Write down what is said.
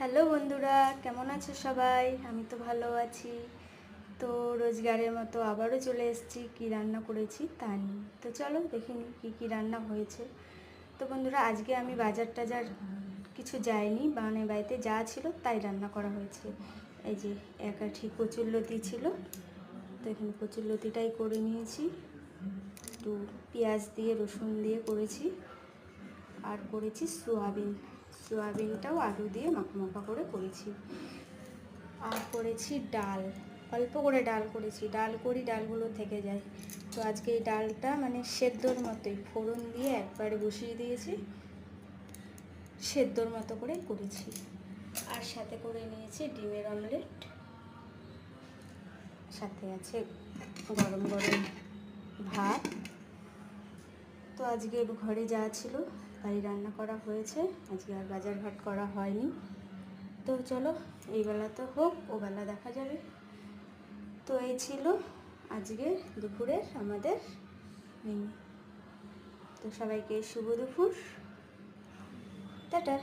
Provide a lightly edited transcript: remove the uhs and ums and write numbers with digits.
Hello বন্ধুরা, কেমন আছো সবাই? আমি তো ভালো আছি। তো রোজগারের মতো আবারও চলে এসেছি কি রান্না করেছি তা নিয়ে। তো চলো দেখে নিই কী কী রান্না হয়েছে। তো বন্ধুরা, আজকে আমি বাজার টাজার কিছু যাইনি, মানে বাড়িতে যা ছিল তাই রান্না করা হয়েছে। এই যে এক আঁটি কচুরলতি ছিল, তো এখানে কচুরলতিটাই করে নিয়েছি। একটু পেঁয়াজ দিয়ে রসুন দিয়ে করেছি। আর করেছি সোয়াবিনটাও আলু দিয়ে মাখা মাখা করে করেছি। আর করেছি ডাল, অল্প করে ডাল করেছি, ডালগুলো থেকে যায়। তো আজকে এই ডালটা মানে সেদ্ধর মতোই ফোড়ন দিয়ে একবারে বসিয়ে দিয়েছি, সেদ্ধর মতো করে করেছি। আর সাথে করে নিয়েছি ডিমের অমলেট, সাথে আছে গরম গরম ভাত। তো আজকে ঘরে যা ছিল তাই রান্না করা হয়েছে, আজকে আর বাজার ঘাট করা হয়নি। তো চলো, এই বেলা তো হোক, ও বেলা দেখা যাবে। তো এই ছিল আজকে দুপুরের আমাদের মেনু। তো সবাইকে শুভ দুপুর, টাটা।